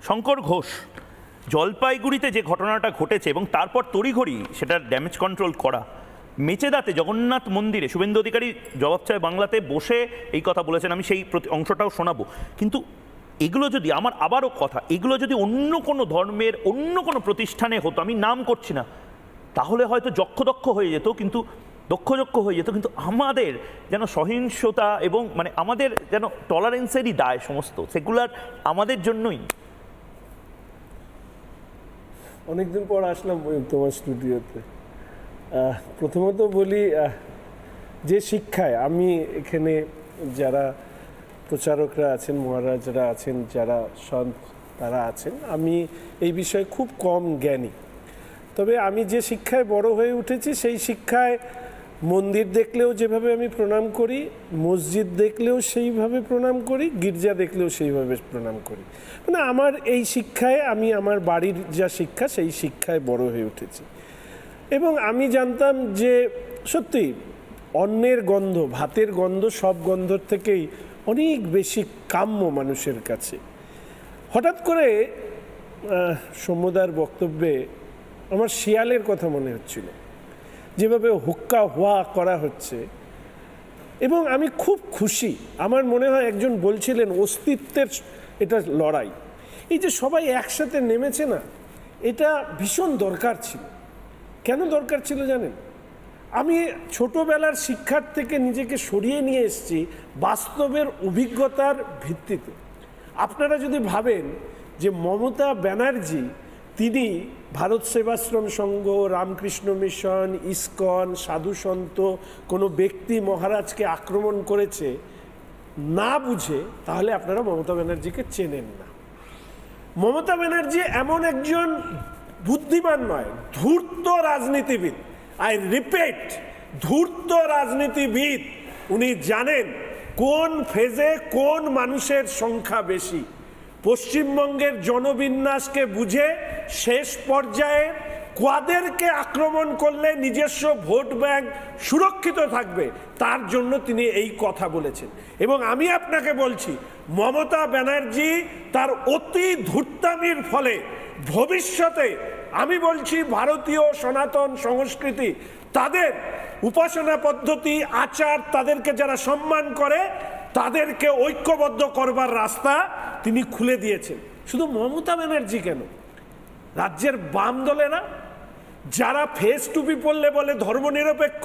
শঙ্কর ঘোষ, জলপাইগুড়িতে যে ঘটনাটা ঘটেছে এবং তারপর তড়িঘড়ি সেটা ড্যামেজ কন্ট্রোল করা, মেচেদাতে জগন্নাথ মন্দিরে শুভেন্দু অধিকারী জবাব চায় বাংলাতে বসে এই কথা বলেছেন, আমি সেই অংশটাও শোনাবো। কিন্তু এগুলো যদি আমার আবারও কথা, এগুলো যদি অন্য কোনো ধর্মের অন্য কোনো প্রতিষ্ঠানে হতো, আমি নাম করছি না, তাহলে হয়তো যক্ষ হয়ে যেত, কিন্তু দক্ষ হয়ে যেত। কিন্তু আমাদের যেন সহিংসতা এবং মানে আমাদের যেন টলারেন্সেরই দায় সমস্ত, সেগুলার আমাদের জন্যই। অনেকদিন পর আসলাম তোমার স্টুডিওতে। প্রথমত বলি, যে শিক্ষায় আমি এখানে যারা প্রচারকরা আছেন, মহারাজরা আছেন, যারা সন্ত তারা আছেন, আমি এই বিষয়ে খুব কম জ্ঞানী। তবে আমি যে শিক্ষায় বড় হয়ে উঠেছি সেই শিক্ষায় মন্দির দেখলেও যেভাবে আমি প্রণাম করি, মসজিদ দেখলেও সেইভাবে প্রণাম করি, গির্জা দেখলেও সেইভাবে প্রণাম করি। মানে আমার এই শিক্ষায়, আমি আমার বাড়ির যা শিক্ষা সেই শিক্ষায় বড় হয়ে উঠেছি। এবং আমি জানতাম যে সত্যি অন্নের গন্ধ, ভাতের গন্ধ সব গন্ধর থেকেই অনেক বেশি কাম্য মানুষের কাছে। হঠাৎ করে সৌম্যদার বক্তব্যে আমার শিয়ালের কথা মনে হচ্ছিল, যেভাবে হুক্কা হুয়া করা হচ্ছে। এবং আমি খুব খুশি, আমার মনে হয় একজন বলছিলেন অস্তিত্বের এটা লড়াই। এই যে সবাই একসাথে নেমেছে না, এটা ভীষণ দরকার ছিল। কেন দরকার ছিল জানেন? আমি ছোটবেলার শিক্ষার থেকে নিজেকে সরিয়ে নিয়ে এসেছি বাস্তবের অভিজ্ঞতার ভিত্তিতে। আপনারা যদি ভাবেন যে মমতা ব্যানার্জি তিনি ভারত সেবাশ্রম সংঘ, রামকৃষ্ণ মিশন, ইসকন, সাধু সন্ত কোনো ব্যক্তি মহারাজকে আক্রমণ করেছে না বুঝে, তাহলে আপনারা মমতা ব্যানার্জিকে চেনেন না। মমতা ব্যানার্জি এমন একজন বুদ্ধিমান নয়, ধূর্ত রাজনীতিবিদ। আই রিপিট, ধূর্ত রাজনীতিবিদ। উনি জানেন কোন ফেজে কোন মানুষের সংখ্যা বেশি। পশ্চিমবঙ্গের জনবিন্যাসকে বুঝে শেষ পর্যায়ে কাদেরকে আক্রমণ করলে নিজস্ব ভোট ব্যাংক সুরক্ষিত থাকবে তার জন্য তিনি এই কথা বলেছেন। এবং আমি আপনাকে বলছি, মমতা ব্যানার্জি তার অতি ধূর্তামির ফলে ভবিষ্যতে, আমি বলছি ভারতীয় সনাতন সংস্কৃতি, তাদের উপাসনা পদ্ধতি, আচার, তাদেরকে যারা সম্মান করে তাদেরকে ঐক্যবদ্ধ করবার রাস্তা তিনি খুলে দিয়েছেন। শুধু মমতা ব্যানার্জি কেন, রাজ্যের বাম দলেরা যারা ফেস টুপি পরলে বলে ধর্মনিরপেক্ষ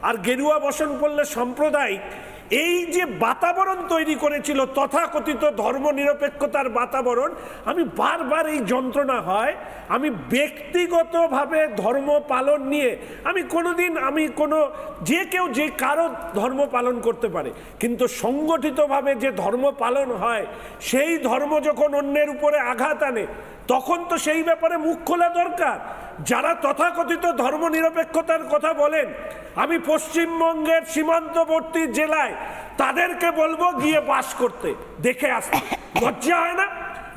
আর গেরুয়া বসন পরলে সাম্প্রদায়িক, এই যে বাতাবরণ তৈরি করেছিল তথাকথিত ধর্মনিরপেক্ষতার বাতাবরণ, আমি বারবার এই যন্ত্রণা হয়। আমি ব্যক্তিগতভাবে ধর্ম পালন নিয়ে আমি কোনোদিন, আমি কোনো যে কেউ যে কারো ধর্ম পালন করতে পারে, কিন্তু সংগঠিতভাবে যে ধর্ম পালন হয় সেই ধর্ম যখন অন্যের উপরে আঘাত আনে তখন তো সেই ব্যাপারে মুখ খোলা দরকার। যারা তথাকথিত ধর্মনিরপেক্ষতার কথা বলেন, আমি পশ্চিমবঙ্গের সীমান্তবর্তী জেলায় তাদেরকে বলবো গিয়ে বাস করতে, দেখে আসতে। লজ্জা হয় না?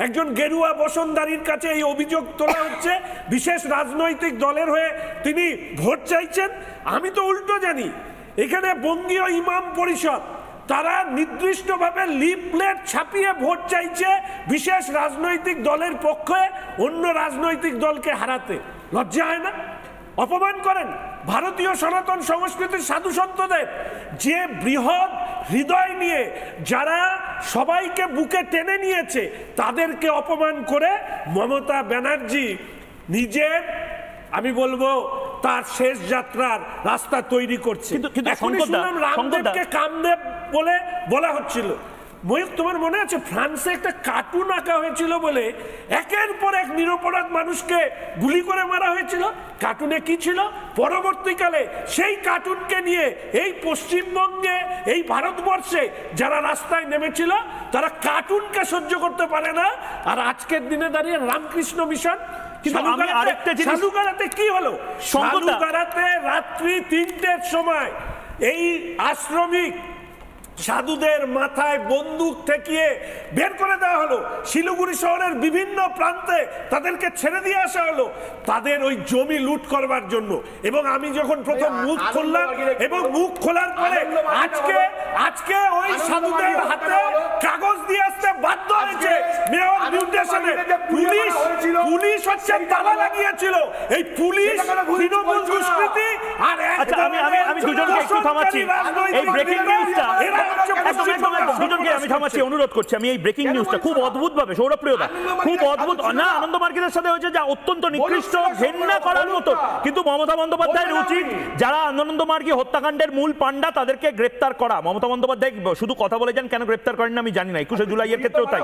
একজন গেরুয়া বসনদারির কাছে এই অভিযোগ তোলা হচ্ছে বিশেষ রাজনৈতিক দলের হয়ে তিনি ভোট চাইছেন। আমি তো উল্টো জানি, এখানে বঙ্গীয় ইমাম পরিষদ তারা নির্দিষ্টভাবে লিফলেট ছাপিয়ে ভোট চাইছে বিশেষ রাজনৈতিক দলের পক্ষে অন্য রাজনৈতিক দলকে হারাতে। লজ্জা হয় না? অপমান করেন ভারতীয় সনাতন সংস্কৃতির সাধু সন্তদের, যে বৃহৎ হৃদয় নিয়ে যারা সবাইকে বুকে টেনে নিয়েছে, তাদেরকে অপমান করে মমতা ব্যানার্জি নিজের, আমি বলবো তার শেষ যাত্রার রাস্তা তৈরি করছে। এখনই শুনলাম রামদেবকে কামদেব বলে বলা হচ্ছিল। ময়ূক, তোমার মনে আছে ফ্রান্সে একটা কার্টুন আঁকা হয়েছিল বলে একের পর এক নিরপরাধ মানুষকে গুলি করে মারা হয়েছিল? কার্টুনে কি ছিল? পরবর্তীকালে সেই কার্টুনকে নিয়ে এই পশ্চিমবঙ্গে, এই ভারতবর্ষে যারা রাস্তায় নেমেছিল তারা কার্টুনকে সহ্য করতে পারে না। আর আজকের দিনে দাঁড়িয়ে রামকৃষ্ণ মিশন, সাধুকারাতে কি হলো? সাধুকারাতে রাত্রি ৩টের সময় এই আশ্রমিক সাধুদের মাথায় বন্দুক ঠেকিয়ে বের করে দেওয়া হলো, শিলিগুড়ি শহরের বিভিন্ন প্রান্তে তাদেরকে ছেড়ে দিয়ে আসা হলো তাদের ওই জমি লুট করবার জন্য। এবং আমি যখন প্রথম মুখ খুললাম এবং মুখ খোলার পরে আজকে ওই সাধুদের হাতে কাগজ দিয়ে আসতে বাধ্য হয়েছে মেয়র মিউটেশনে। পুলিশ হচ্ছে তালা লাগিয়েছিল, এই পুলিশ তৃণমূল দুষ্কৃতী। আর আচ্ছা, আমি দুজনকে একটু থামাচ্ছি, এই ব্রেকিং নিউজটা দুজনকে আমি থামাচ্ছি, অনুরোধ করছি। আমি এই ব্রেকিং নিউজটা খুব অদ্ভুত ভাবে, সৌরভপ্রিয়দা খুব অদ্ভুত না, আনন্দ মার্কেটের সাথে হয়েছে যা অত্যন্ত নিকৃষ্ট, ঘেন্না করার মতো। কিন্তু মমতা বন্দ্যোপাধ্যায়ের উচিত যারা আনন্দ মার্গী হত্যাকাণ্ডের মূল পান্ডা তাদেরকে গ্রেপ্তার করা। মমতা বন্দ্যোপাধ্যায় শুধু কথা বলে যান, কেন গ্রেপ্তার করেন না আমি জানি না। 21শে জুলাইয়ের ক্ষেত্রেও তাই।